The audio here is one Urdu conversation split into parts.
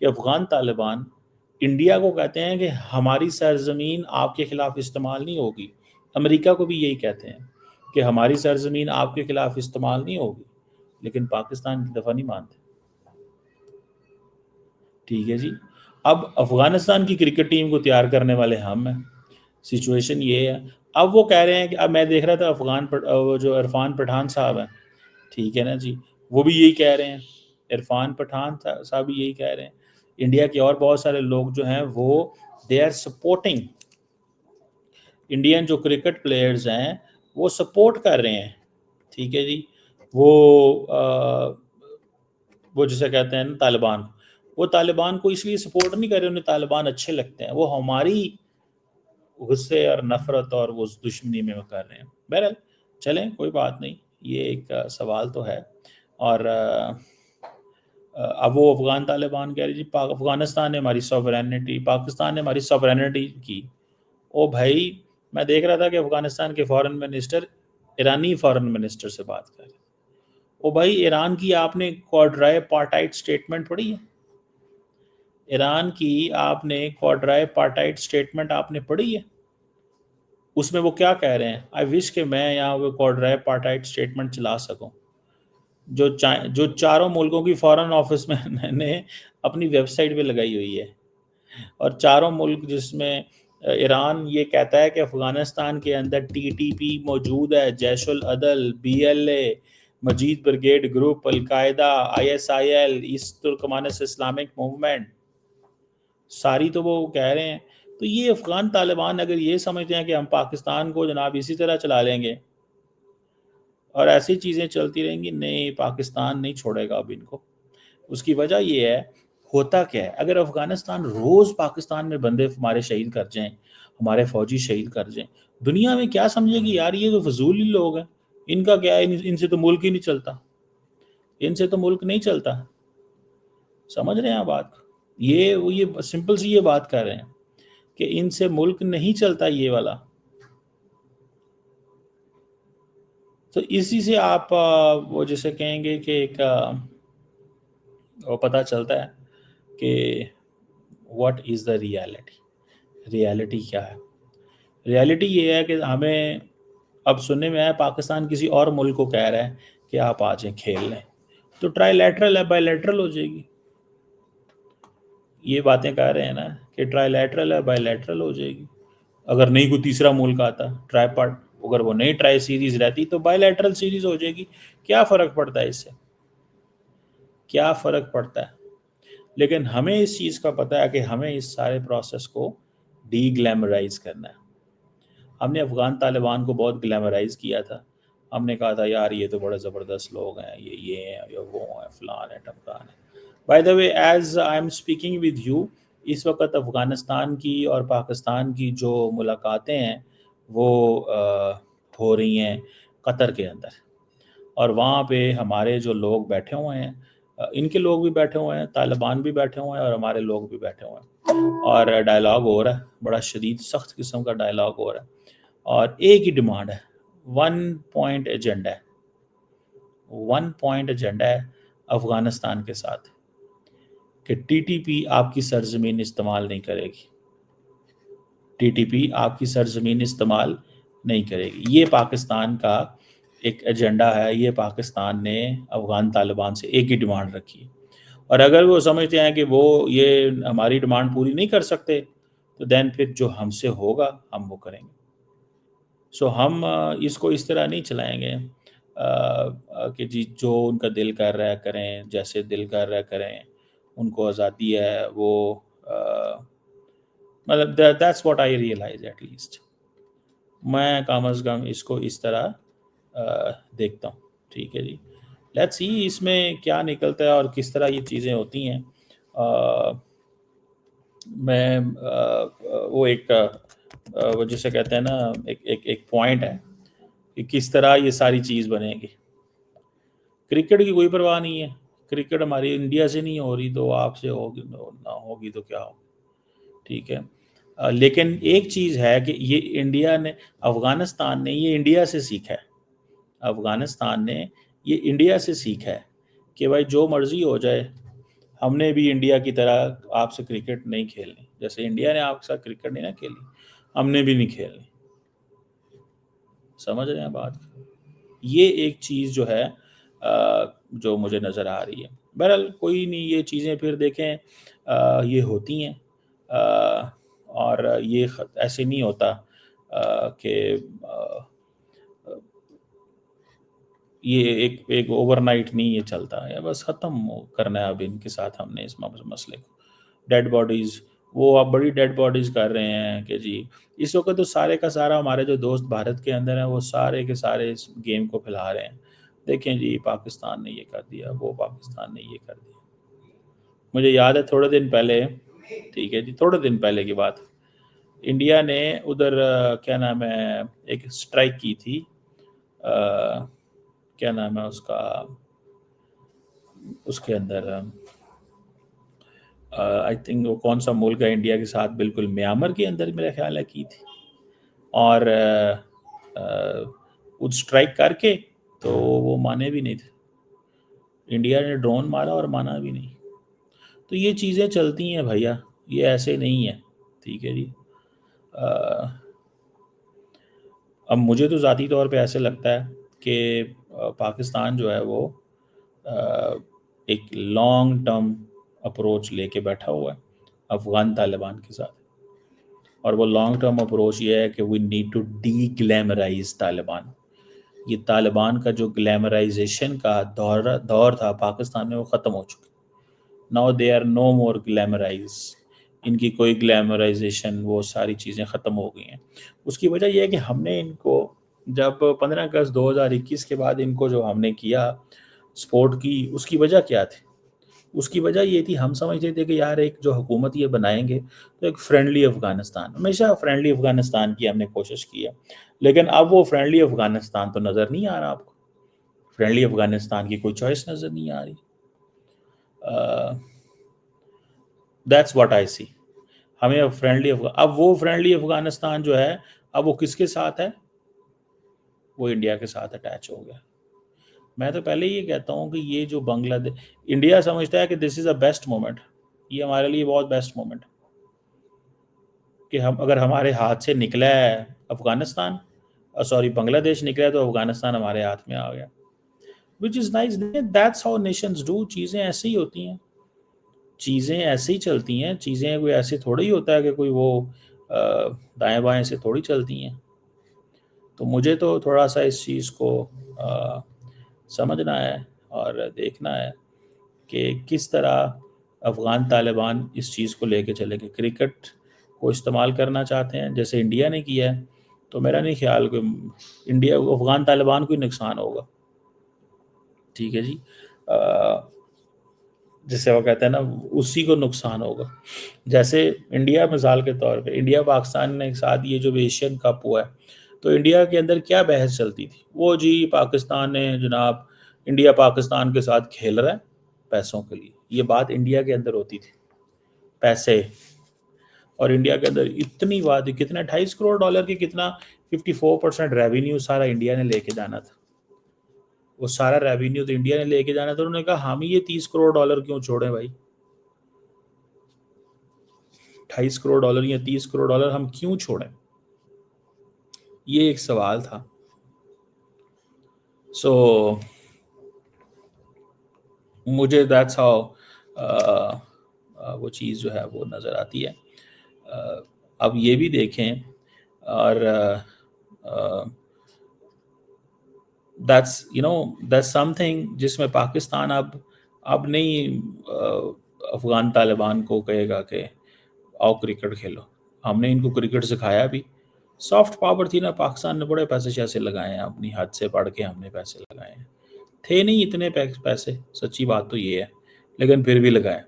کہ افغان طالبان انڈیا کو کہتے ہیں کہ ہماری سرزمین آپ کے خلاف استعمال نہیں ہوگی، امریکہ کو بھی یہی کہتے ہیں کہ ہماری سرزمین آپ کے خلاف استعمال نہیں ہوگی، لیکن پاکستان کی دفعہ نہیں مانتے. ٹھیک ہے جی. اب افغانستان کی کرکٹ ٹیم کو تیار کرنے والے ہم ہیں. سچویشن یہ ہے. اب وہ کہہ رہے ہیں کہ اب میں دیکھ رہا تھا وہ جو عرفان پٹھان صاحب ہیں، ٹھیک ہے نا جی، وہ بھی یہی کہہ رہے ہیں. عرفان پٹھان صاحب بھی یہی کہہ رہے ہیں. انڈیا کے اور بہت سارے لوگ جو ہیں وہ دے آر سپورٹنگ انڈین جو کرکٹ پلیئرز ہیں، وہ سپورٹ کر رہے ہیں. ٹھیک ہے جی. وہ جسے کہتے ہیں طالبان، وہ طالبان کو اس لیے سپورٹ نہیں کر رہے انہیں طالبان اچھے لگتے ہیں، وہ ہماری غصے اور نفرت اور وہ دشمنی میں وہ کر رہے ہیں. بہرحال چلیں کوئی بات نہیں، یہ ایک سوال تو ہے. اور اب وہ افغان طالبان کہہ رہے جی افغانستان نے ہماری سوورینٹی، پاکستان نے ہماری سوورینٹی کی. او بھائی، میں دیکھ رہا تھا کہ افغانستان کے فارن منسٹر ایرانی فارن منسٹر سے بات کر رہے. او بھائی، ایران کی آپ نے کوارٹرائے پارٹائٹ سٹیٹمنٹ پڑھی ہے؟ ایران کی آپ نے کوارٹرائے پارٹائٹ سٹیٹمنٹ آپ نے پڑھی ہے؟ اس میں وہ کیا کہہ رہے ہیں؟ آئی وش کہ میں یہاں وہ کوارٹرائے پارٹائٹ سٹیٹمنٹ چلا سکوں جو چاروں ملکوں کی فارن آفس میں نے اپنی ویب سائٹ پہ لگائی ہوئی ہے. اور چاروں ملک جس میں ایران یہ کہتا ہے کہ افغانستان کے اندر ٹی ٹی پی موجود ہے، جیش العدل، B L A, Majeed brigade group, القاعدہ، I S I L, East Turkmens Islamic movement, ساری تو وہ کہہ رہے ہیں. تو یہ افغان طالبان اگر یہ سمجھتے ہیں کہ ہم پاکستان کو جناب اسی طرح چلا لیں گے اور ایسی چیزیں چلتی رہیں گی، نہیں، پاکستان نہیں چھوڑے گا اب ان کو. اس کی وجہ یہ ہے، ہوتا کیا ہے، اگر افغانستان روز پاکستان میں بندے ہمارے شہید کر جائیں، ہمارے فوجی شہید کر جائیں، دنیا میں کیا سمجھے گی یار یہ تو فضول ہی لوگ ہیں، ان کا کیا ہے، ان سے تو ملک ہی نہیں چلتا، ان سے تو ملک نہیں چلتا. سمجھ رہے ہیں بات؟ یہ سمپل سی یہ بات کر رہے ہیں کہ ان سے ملک نہیں چلتا یہ والا. تو اسی سے آپ وہ جیسے کہیں گے کہ ایک وہ پتہ چلتا ہے کہ واٹ از دا ریالٹی کیا ہے. ریالٹی یہ ہے کہ ہمیں اب سننے میں آیا پاکستان کسی اور ملک کو کہہ رہا ہے کہ آپ آ جائیں کھیل لیں، تو ٹرائی لیٹرل ہے، بائی لیٹرل ہو جائے گی. یہ باتیں کہہ رہے ہیں نا کہ ٹرائی لیٹرل ہے، بائی لیٹرل ہو جائے گی. اگر نہیں کوئی تیسرا ملک آتا ٹرائی پارٹ، اگر وہ نہیں ٹرائی سیریز رہتی تو بائی لیٹرل سیریز ہو جائے گی. کیا فرق پڑتا ہے اس سے؟ کیا فرق پڑتا ہے؟ لیکن ہمیں اس چیز کا پتہ ہے کہ ہمیں اس سارے پروسیس کو ڈی گلیمرائز کرنا ہے. ہم نے افغان طالبان کو بہت گلیمرائز کیا تھا. ہم نے کہا تھا یار یہ تو بڑے زبردست لوگ ہیں، یہ ہیں، یہ وہ ہیں، فلان ہے، ٹمکان ہے. By the way, as I am speaking with you, اس وقت افغانستان کی اور پاکستان کی جو ملاقاتیں ہیں وہ ہو رہی ہیں قطر کے اندر. اور وہاں پہ ہمارے جو لوگ بیٹھے ہوئے ہیں، ان کے لوگ بھی بیٹھے ہوئے ہیں، طالبان بھی بیٹھے ہوئے ہیں اور ہمارے لوگ بھی بیٹھے ہوئے ہیں، اور ڈائلاگ ہو رہا ہے، بڑا شدید سخت قسم کا ڈائلاگ ہو رہا ہے. اور ایک ہی ڈیمانڈ ہے، 1 پوائنٹ ایجنڈا ہے، 1 پوائنٹ ایجنڈا ہے افغانستان کے ساتھ کہ ٹی ٹی پی آپ کی سرزمین استعمال نہیں کرے گی. ٹی ٹی پی آپ کی سرزمین استعمال نہیں کرے گی. یہ پاکستان کا ایک ایجنڈا ہے. یہ پاکستان نے افغان طالبان سے ایک ہی ڈیمانڈ رکھی ہے. اور اگر وہ سمجھتے ہیں کہ وہ یہ ہماری ڈیمانڈ پوری نہیں کر سکتے تو دین پھر جو ہم سے ہوگا ہم وہ کریں گے. سو ہم اس کو اس طرح نہیں چلائیں گے کہ جی جو ان کا دل کر رہا ہے کریں، جیسے دل کر رہا ہے کریں، ان کو آزادی ہے. وہ مطلب that's what I realize at least. میں کم از کم اس کو اس طرح دیکھتا ہوں. ٹھیک ہے جی. لیٹس سی اس میں کیا نکلتا ہے اور کس طرح یہ چیزیں ہوتی ہیں. میں وہ ایک وہ جسے کہتے ہیں نا ایک پوائنٹ ہے کہ کس طرح یہ ساری چیز بنے گی. کرکٹ کی کوئی پرواہ نہیں ہے. کرکٹ ہماری انڈیا سے نہیں ہو رہی تو آپ سے ہوگی، نہ ہوگی تو کیا ہوگی. ٹھیک ہے. لیکن ایک چیز ہے کہ یہ انڈیا نے، افغانستان نے یہ انڈیا سے سیکھا ہے. افغانستان نے یہ انڈیا سے سیکھا ہے کہ بھائی جو مرضی ہو جائے، ہم نے بھی انڈیا کی طرح آپ سے کرکٹ نہیں کھیلنی، جیسے انڈیا نے آپ کے ساتھ کرکٹ نہیں نہ کھیلی، ہم نے بھی نہیں کھیلنی. سمجھ رہے ہیں بات؟ یہ ایک چیز جو ہے جو مجھے نظر آ رہی ہے. بہرحال کوئی نہیں، یہ چیزیں پھر دیکھیں یہ ہوتی ہیں، اور یہ ایسے نہیں ہوتا کہ یہ ایک اوور نائٹ نہیں یہ چلتا ہے، بس ختم کرنا ہے اب ان کے ساتھ ہم نے اس مسئلے کو. ڈیڈ باڈیز، وہ اب بڑی ڈیڈ باڈیز کر رہے ہیں کہ جی اس وقت تو سارے کا سارا ہمارے جو دوست بھارت کے اندر ہیں وہ سارے کے سارے اس گیم کو پھیلا رہے ہیں. دیکھیں جی پاکستان نے یہ کر دیا، وہ پاکستان نے یہ کر دیا. مجھے یاد ہے تھوڑے دن پہلے، ٹھیک ہے جی، تھوڑے دن پہلے کی بات، انڈیا نے ادھر کیا نام ہے ایک اسٹرائک کی تھی، کیا نام ہے اس کا، اس کے اندر آئی تھنک وہ کون سا ملک ہے انڈیا کے ساتھ، بالکل میانمار کے اندر میرا خیال ہے کی تھی. اور اسٹرائک کر کے تو وہ مانے بھی نہیں تھے، انڈیا نے ڈرون مارا اور مانا بھی نہیں. تو یہ چیزیں چلتی ہیں بھیا، یہ ایسے نہیں ہے. ٹھیک ہے جی. اب مجھے تو ذاتی طور پہ ایسے لگتا ہے کہ پاکستان جو ہے وہ ایک لانگ ٹرم اپروچ لے کے بیٹھا ہوا ہے افغان طالبان کے ساتھ. اور وہ لانگ ٹرم اپروچ یہ ہے کہ we need to deglamorize Taliban. یہ طالبان کا جو گلیمرائزیشن کا دور تھا پاکستان میں وہ ختم ہو چکا. Now they are no more glamorise. ان کی کوئی گلیمرائزیشن، وہ ساری چیزیں ختم ہو گئی ہیں. اس کی وجہ یہ ہے کہ ہم نے ان کو جب 15 اگست 2021 کے بعد ان کو جو ہم نے کیا سپورٹ کی، اس کی وجہ کیا تھی؟ اس کی وجہ یہ تھی ہم سمجھتے تھے کہ یار ایک جو حکومت یہ بنائیں گے تو ایک فرینڈلی افغانستان، ہمیشہ فرینڈلی افغانستان کی ہم نے کوشش کی ہے. لیکن اب وہ فرینڈلی افغانستان تو نظر نہیں آ رہا آپ کو. فرینڈلی افغانستان کی کوئی چوائس نظر نہیں آ رہی. دیٹس واٹ آئی سی. ہمیں اب اب وہ فرینڈلی افغانستان جو ہے اب وہ کس کے ساتھ ہے؟ وہ انڈیا کے ساتھ اٹیچ ہو گیا. میں تو پہلے یہ کہتا ہوں کہ یہ جو بنگلہ دیش، انڈیا سمجھتا ہے کہ دس از اے بیسٹ مومنٹ، یہ ہمارے لیے بہت بیسٹ مومنٹ کہ ہم اگر ہمارے ہاتھ سے نکلا ہے افغانستان، سوری بنگلہ دیش نکلا ہے، تو افغانستان ہمارے ہاتھ میں آ گیا. Which is nice. That's how nations do. چیزیں ایسے ہی ہوتی ہیں، چیزیں ایسے ہی چلتی ہیں. چیزیں کوئی ایسے تھوڑا ہی ہوتا ہے کہ کوئی وہ دائیں بائیں سے تھوڑی چلتی ہیں. تو مجھے تو تھوڑا سا اس چیز کو سمجھنا ہے اور دیکھنا ہے کہ کس طرح افغان طالبان اس چیز کو لے کے چلے گئے. کرکٹ کو استعمال کرنا چاہتے ہیں جیسے انڈیا نے کیا ہے، تو میرا نہیں خیال کہ انڈیا افغان طالبان کو ہی نقصان ہوگا. ٹھیک ہے جی. جسے وہ کہتے ہیں نا اسی کو نقصان ہوگا. جیسے انڈیا مثال کے طور پہ انڈیا پاکستان نے ساتھ یہ جو ایشین کپ ہوا ہے، تو انڈیا کے اندر کیا بحث چلتی تھی؟ وہ جی پاکستان نے جناب انڈیا پاکستان کے ساتھ کھیل رہا ہے پیسوں کے لیے. یہ بات انڈیا کے اندر ہوتی تھی، پیسے. اور انڈیا کے اندر اتنی بات، کتنا $28 کروڑ کی کتنا 54% ریونیو سارا انڈیا نے لے کے جانا تھا. وہ سارا ریونیو تو انڈیا نے لے کے جانا تھا. انہوں نے کہا ہم یہ $30 کروڑ کیوں چھوڑیں بھائی؟ $28 کروڑ یا $30 کروڑ ہم کیوں چھوڑیں؟ یہ ایک سوال تھا. سو مجھے دیٹس ہاؤ وہ چیز جو ہے وہ نظر آتی ہے. اب یہ بھی دیکھیں، اور that's something جس میں پاکستان اب نہیں افغان طالبان کو کہے گا کہ آؤ کرکٹ کھیلو. ہم نے ان کو کرکٹ سکھایا بھی. سافٹ پاور تھی نا، پاکستان نے بڑے پیسے شیسے لگائے ہیں، اپنی حد سے بڑھ کے ہم نے پیسے لگائے ہیں. تھے نہیں اتنے پیسے، سچی بات تو یہ ہے، لیکن پھر بھی لگائے.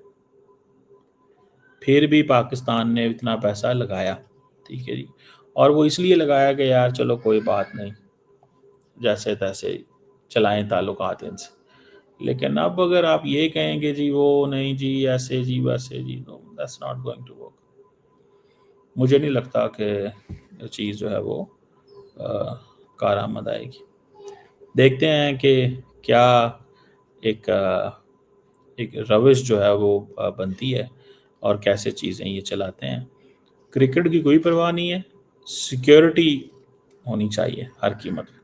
پھر بھی پاکستان نے اتنا پیسہ لگایا. ٹھیک ہے جی. اور وہ اس لیے لگایا کہ یار چلو کوئی بات نہیں، جیسے تیسے چلائیں تعلقات ان سے. لیکن اب اگر آپ یہ کہیں گے جی وہ نہیں جی ایسے جی ویسے جی، no, that's not going to work. مجھے نہیں لگتا کہ یہ چیز جو ہے وہ کارآمد آئے گی. دیکھتے ہیں کہ کیا ایک ایک روش جو ہے وہ بنتی ہے اور کیسے چیزیں یہ چلاتے ہیں. کرکٹ کی کوئی پرواہ نہیں ہے، سیکیورٹی ہونی چاہیے ہر قیمت پہ.